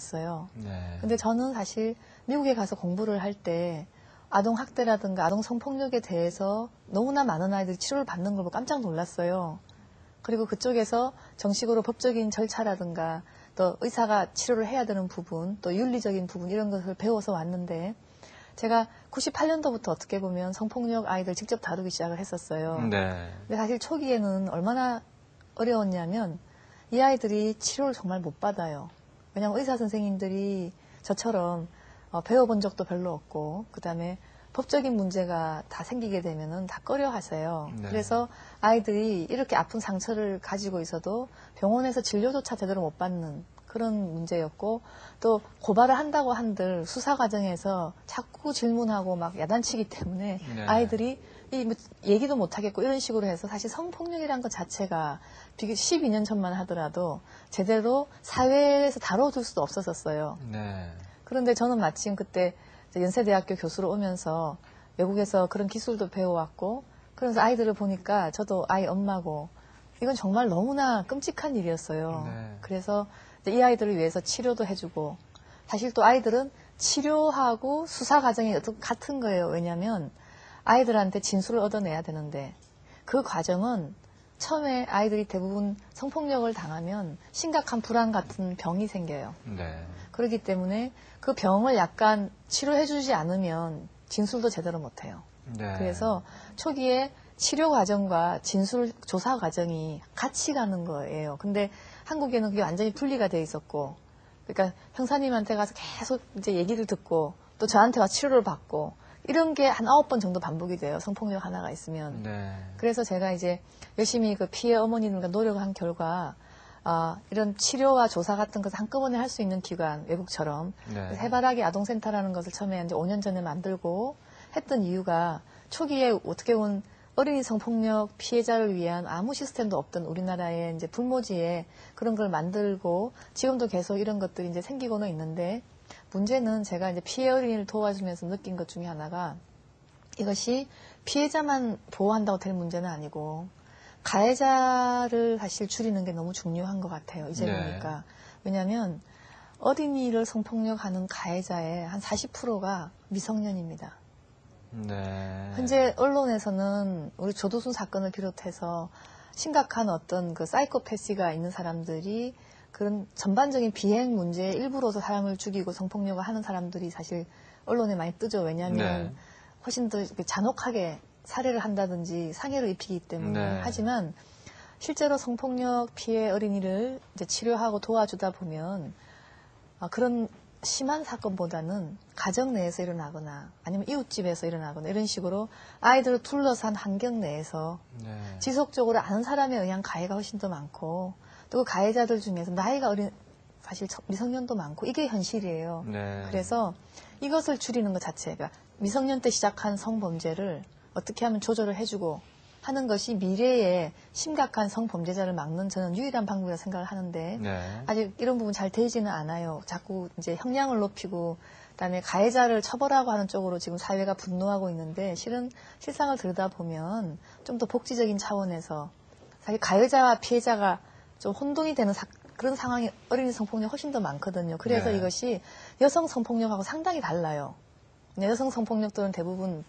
있어요. 네. 근데 저는 사실 미국에 가서 공부를 할 때 아동학대라든가 아동성폭력에 대해서 너무나 많은 아이들이 치료를 받는 걸 보고 깜짝 놀랐어요. 그리고 그쪽에서 정식으로 법적인 절차라든가 또 의사가 치료를 해야 되는 부분, 또 윤리적인 부분 이런 것을 배워서 왔는데 제가 98년도부터 어떻게 보면 성폭력 아이들 직접 다루기 시작을 했었어요. 네. 근데 사실 초기에는 얼마나 어려웠냐면 이 아이들이 치료를 정말 못 받아요. 왜냐하면 의사 선생님들이 저처럼 배워본 적도 별로 없고 그다음에 법적인 문제가 다 생기게 되면은 다 꺼려 하세요. 네. 그래서 아이들이 이렇게 아픈 상처를 가지고 있어도 병원에서 진료조차 제대로 못 받는 그런 문제였고 또 고발을 한다고 한들 수사 과정에서 자꾸 질문하고 막 야단치기 때문에 네. 아이들이 뭐 얘기도 못 하겠고 이런 식으로 해서 사실 성폭력이란 것 자체가 12년 전만 하더라도 제대로 사회에서 다뤄둘 수도 없었어요. 네. 그런데 저는 마침 그때 연세대학교 교수로 오면서 외국에서 그런 기술도 배워왔고 그래서 아이들을 보니까 저도 아이 엄마고 이건 정말 너무나 끔찍한 일이었어요. 네. 그래서 이 아이들을 위해서 치료도 해주고 사실 또 아이들은 치료하고 수사 과정이 같은 거예요. 왜냐하면 아이들한테 진술을 얻어내야 되는데 그 과정은 처음에 아이들이 대부분 성폭력을 당하면 심각한 불안 같은 병이 생겨요. 네. 그렇기 때문에 그 병을 약간 치료해주지 않으면 진술도 제대로 못해요. 네. 그래서 초기에 치료 과정과 진술 조사 과정이 같이 가는 거예요. 근데 한국에는 그게 완전히 분리가 돼 있었고, 그러니까 형사님한테 가서 계속 이제 얘기를 듣고 또 저한테 와 치료를 받고 이런 게 한 9번 정도 반복이 돼요. 성폭력 하나가 있으면. 네. 그래서 제가 이제 열심히 그 피해 어머니들과 노력을 한 결과 이런 치료와 조사 같은 것을 한꺼번에 할 수 있는 기관, 외국처럼 네. 해바라기 아동센터라는 것을 처음에 이제 5년 전에 만들고 했던 이유가 초기에 어떻게 보면 어린이 성폭력 피해자를 위한 아무 시스템도 없던 우리나라의 이제 불모지에 그런 걸 만들고 지금도 계속 이런 것들이 이제 생기고는 있는데 문제는 제가 이제 피해 어린이를 도와주면서 느낀 것 중에 하나가 이것이 피해자만 보호한다고 될 문제는 아니고 가해자를 사실 줄이는 게 너무 중요한 것 같아요. 이제 네. 보니까. 왜냐하면 어린이를 성폭력하는 가해자의 한 40%가 미성년입니다. 네. 현재 언론에서는 우리 조두순 사건을 비롯해서 심각한 어떤 그 사이코패시가 있는 사람들이 그런 전반적인 비행 문제의 일부로서 사람을 죽이고 성폭력을 하는 사람들이 사실 언론에 많이 뜨죠. 왜냐하면 네. 훨씬 더 잔혹하게 살해를 한다든지 상해를 입히기 때문에. 네. 하지만 실제로 성폭력 피해 어린이를 이제 치료하고 도와주다 보면 그런 심한 사건보다는 가정 내에서 일어나거나 아니면 이웃집에서 일어나거나 이런 식으로 아이들을 둘러싼 환경 내에서 네. 지속적으로 아는 사람에 의한 가해가 훨씬 더 많고 또 그 가해자들 중에서 나이가 어린 사실 미성년도 많고 이게 현실이에요. 네. 그래서 이것을 줄이는 것 자체가 미성년 때 시작한 성범죄를 어떻게 하면 조절을 해주고 하는 것이 미래에 심각한 성범죄자를 막는 저는 유일한 방법이라고 생각을 하는데 네. 아직 이런 부분 잘 되지는 않아요. 자꾸 이제 형량을 높이고 그다음에 가해자를 처벌하고 하는 쪽으로 지금 사회가 분노하고 있는데 실은 실상을 들여다보면 좀 더 복지적인 차원에서 사실 가해자와 피해자가 좀 혼동이 되는 그런 상황이 어린이 성폭력 훨씬 더 많거든요. 그래서 네. 이것이 여성 성폭력하고 상당히 달라요. 여성 성폭력들은 대부분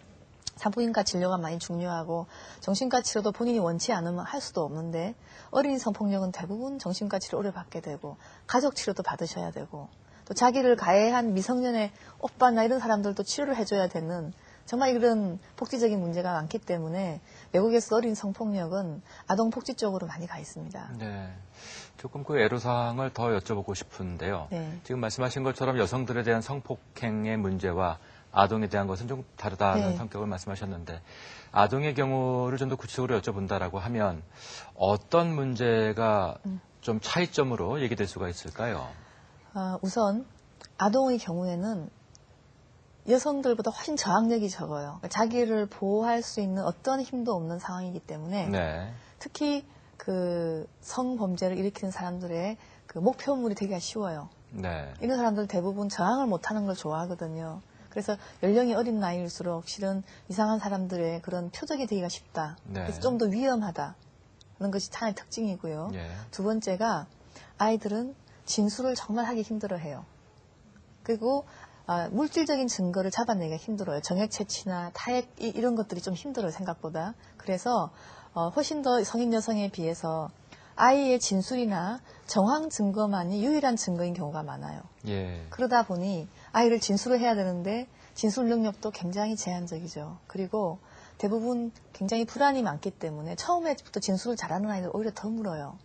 산부인과 진료가 많이 중요하고 정신과 치료도 본인이 원치 않으면 할 수도 없는데 어린이 성폭력은 대부분 정신과 치료 오래 받게 되고 가족 치료도 받으셔야 되고 또 자기를 가해한 미성년의 오빠나 이런 사람들도 치료를 해줘야 되는 정말 이런 복지적인 문제가 많기 때문에 외국에서 어린 성폭력은 아동복지 쪽으로 많이 가 있습니다. 네. 조금 그 애로사항을 더 여쭤보고 싶은데요. 네. 지금 말씀하신 것처럼 여성들에 대한 성폭행의 문제와 아동에 대한 것은 좀 다르다는 네. 성격을 말씀하셨는데 아동의 경우를 좀 더 구체적으로 여쭤본다라고 하면 어떤 문제가 좀 차이점으로 얘기될 수가 있을까요? 우선 아동의 경우에는 여성들보다 훨씬 저항력이 적어요. 그러니까 자기를 보호할 수 있는 어떤 힘도 없는 상황이기 때문에 네. 특히 그 성범죄를 일으키는 사람들의 그 목표물이 되기가 쉬워요. 네. 이런 사람들은 대부분 저항을 못하는 걸 좋아하거든요. 그래서 연령이 어린 나이일수록 실은 이상한 사람들의 그런 표적이 되기가 쉽다. 네. 그래서 좀 더 위험하다. 그런 것이 하나의 특징이고요. 예. 두 번째가 아이들은 진술을 정말 하기 힘들어해요. 그리고 물질적인 증거를 잡아내기가 힘들어요. 정액 채취나 타액 이런 것들이 좀 힘들어요, 생각보다. 그래서 훨씬 더 성인 여성에 비해서 아이의 진술이나 정황 증거만이 유일한 증거인 경우가 많아요. 예. 그러다 보니 아이를 진술을 해야 되는데 진술 능력도 굉장히 제한적이죠. 그리고 대부분 굉장히 불안이 많기 때문에 처음에부터 진술을 잘하는 아이들 오히려 더 물어요.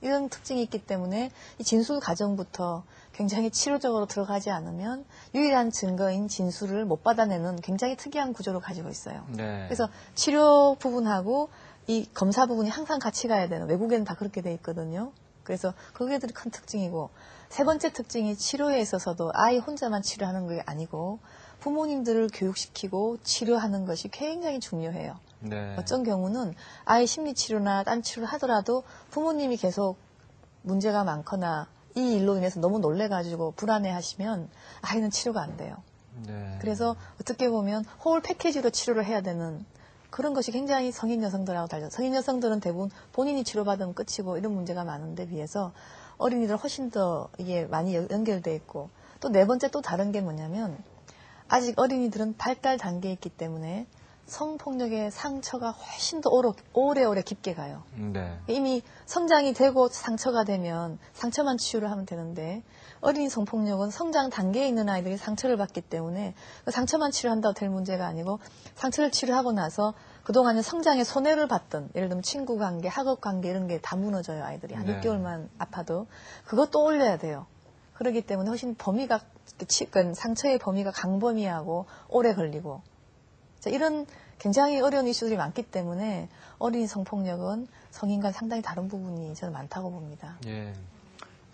이런 특징이 있기 때문에 이 진술 과정부터 굉장히 치료적으로 들어가지 않으면 유일한 증거인 진술을 못 받아내는 굉장히 특이한 구조를 가지고 있어요. 네. 그래서 치료 부분하고 이 검사 부분이 항상 같이 가야 되는, 외국에는 다 그렇게 돼 있거든요. 그래서 그게들이 큰 특징이고, 세 번째 특징이 치료에 있어서도 아이 혼자만 치료하는 게 아니고 부모님들을 교육시키고 치료하는 것이 굉장히 중요해요. 네. 어떤 경우는 아이 심리치료나 딴 치료를 하더라도 부모님이 계속 문제가 많거나 이 일로 인해서 너무 놀래가지고 불안해하시면 아이는 치료가 안 돼요. 네. 그래서 어떻게 보면 홀 패키지로 치료를 해야 되는 그런 것이 굉장히 성인 여성들하고 달라요. 성인 여성들은 대부분 본인이 치료받으면 끝이고 이런 문제가 많은데 비해서 어린이들 훨씬 더 이게 많이 연결돼 있고, 또 네 번째 또 다른 게 뭐냐면 아직 어린이들은 발달 단계에 있기 때문에 성폭력의 상처가 훨씬 더 오래오래 깊게 가요. 네. 이미 성장이 되고 상처가 되면 상처만 치유를 하면 되는데 어린이 성폭력은 성장 단계에 있는 아이들이 상처를 받기 때문에 그 상처만 치료한다고 될 문제가 아니고 상처를 치료하고 나서 그동안에 성장에 손해를 봤던, 예를 들면 친구 관계, 학업 관계 이런 게 다 무너져요. 아이들이 한 네. 6개월만 아파도 그것도 올려야 돼요. 그렇기 때문에 훨씬 범위가, 상처의 범위가 강범위하고 오래 걸리고, 자, 이런 굉장히 어려운 이슈들이 많기 때문에 어린이 성폭력은 성인과 상당히 다른 부분이 저는 많다고 봅니다. 예.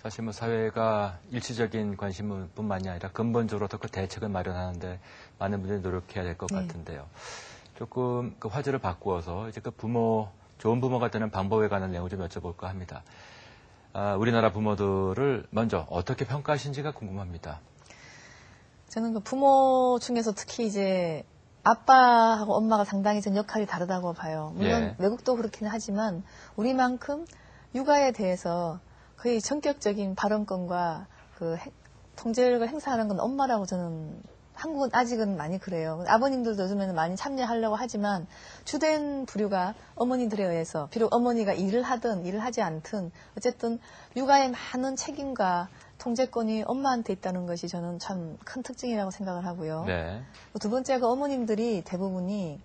사실 뭐 사회가 일시적인 관심뿐만이 아니라 근본적으로 더 그 대책을 마련하는데 많은 분들이 노력해야 될 것 네. 같은데요. 조금 그 화제를 바꾸어서 이제 그 좋은 부모가 되는 방법에 관한 내용을 좀 여쭤볼까 합니다. 우리나라 부모들을 먼저 어떻게 평가하신지가 궁금합니다. 저는 그 부모 중에서 특히 이제 아빠하고 엄마가 상당히 전 역할이 다르다고 봐요. 물론 예. 외국도 그렇기는 하지만 우리만큼 육아에 대해서 거의 전격적인 발언권과 그 통제력을 행사하는 건 엄마라고 저는, 한국은 아직은 많이 그래요. 아버님들도 요즘에는 많이 참여하려고 하지만 주된 부류가 어머니들에 의해서, 비록 어머니가 일을 하든 일을 하지 않든 어쨌든 육아에 많은 책임과 통제권이 엄마한테 있다는 것이 저는 참 큰 특징이라고 생각을 하고요. 네. 두 번째가 어머님들이 대부분이